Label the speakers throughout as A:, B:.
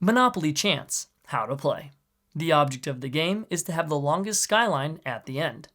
A: Monopoly Chance. How to play. The object of the game is to have the longest skyline at the end.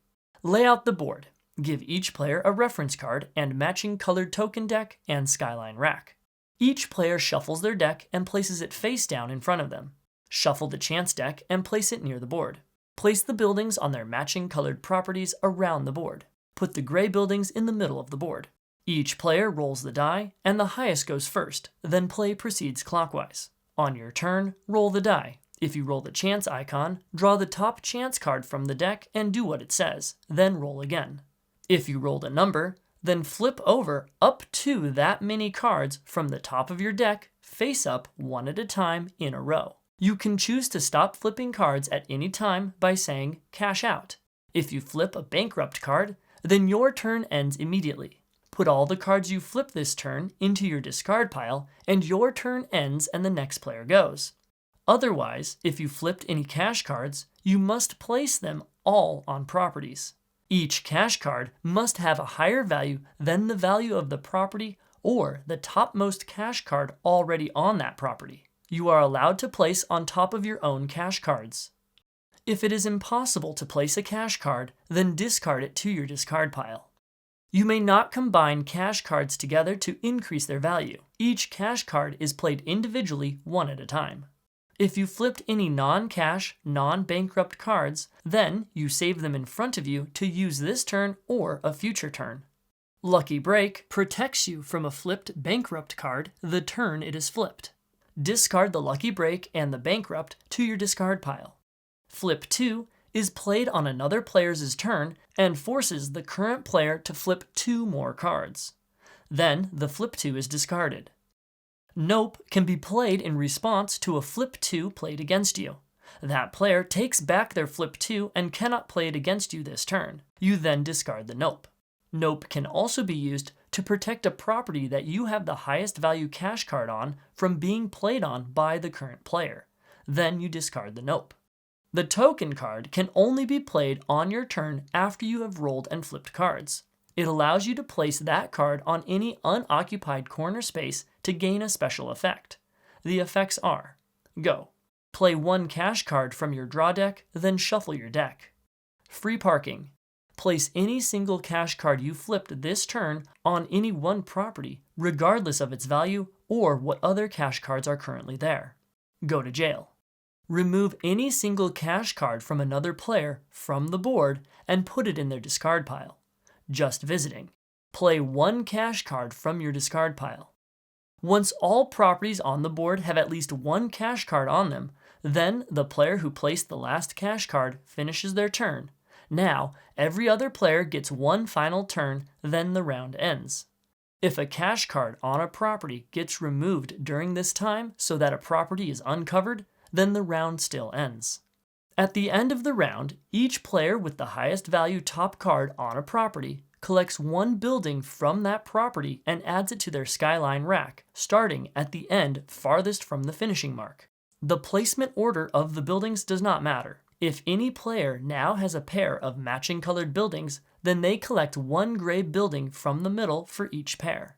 A: Lay out the board. Give each player a reference card and matching colored token deck and skyline rack. Each player shuffles their deck and places it face down in front of them. Shuffle the chance deck and place it near the board. Place the buildings on their matching colored properties around the board. Put the gray buildings in the middle of the board. Each player rolls the die, and the highest goes first, then play proceeds clockwise. On your turn, roll the die. If you roll the chance icon, draw the top chance card from the deck and do what it says, then roll again. If you rolled a number, then flip over up to that many cards from the top of your deck, face up one at a time in a row. You can choose to stop flipping cards at any time by saying cash out. If you flip a bankrupt card, then your turn ends immediately. Put all the cards you flip this turn into your discard pile, and your turn ends and the next player goes. Otherwise, if you flipped any cash cards, you must place them all on properties. Each cash card must have a higher value than the value of the property or the topmost cash card already on that property. You are allowed to place on top of your own cash cards. If it is impossible to place a cash card, then discard it to your discard pile. You may not combine cash cards together to increase their value. Each cash card is played individually one at a time. If you flipped any non-cash, non-bankrupt cards, then you save them in front of you to use this turn or a future turn. Lucky Break protects you from a flipped bankrupt card the turn it is flipped. Discard the Lucky Break and the bankrupt to your discard pile. Flip 2 is played on another player's turn and forces the current player to flip 2 more cards. Then the flip 2 is discarded. Nope can be played in response to a flip 2 played against you. That player takes back their flip 2 and cannot play it against you this turn. You then discard the Nope. Nope can also be used to protect a property that you have the highest value cash card on from being played on by the current player. Then you discard the Nope. The token card can only be played on your turn after you have rolled and flipped cards. It allows you to place that card on any unoccupied corner space to gain a special effect. The effects are: Go. Play 1 cash card from your draw deck, then shuffle your deck. Free parking. Place any single cash card you flipped this turn on any one property, regardless of its value or what other cash cards are currently there. Go to jail. Remove any single cash card from another player from the board and put it in their discard pile. Just visiting. Play 1 cash card from your discard pile. Once all properties on the board have at least 1 cash card on them, then the player who placed the last cash card finishes their turn. Now, every other player gets 1 final turn, then the round ends. If a cash card on a property gets removed during this time so that a property is uncovered, then the round still ends. At the end of the round, each player with the highest value top card on a property collects 1 building from that property and adds it to their skyline rack, starting at the end farthest from the finishing mark. The placement order of the buildings does not matter. If any player now has a pair of matching colored buildings, then they collect 1 gray building from the middle for each pair.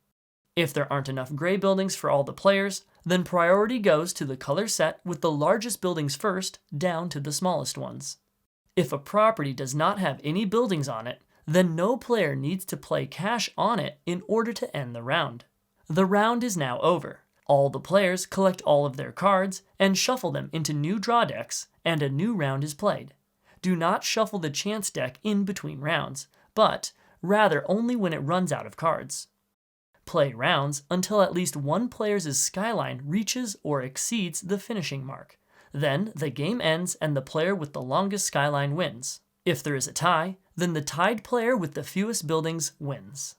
A: If there aren't enough gray buildings for all the players, then priority goes to the color set with the largest buildings first, down to the smallest ones. If a property does not have any buildings on it, then no player needs to play cash on it in order to end the round. The round is now over. All the players collect all of their cards and shuffle them into new draw decks, and a new round is played. Do not shuffle the chance deck in between rounds, but rather only when it runs out of cards. Play rounds until at least 1 player's skyline reaches or exceeds the finishing mark. Then the game ends and the player with the longest skyline wins. If there is a tie, then the tied player with the fewest buildings wins.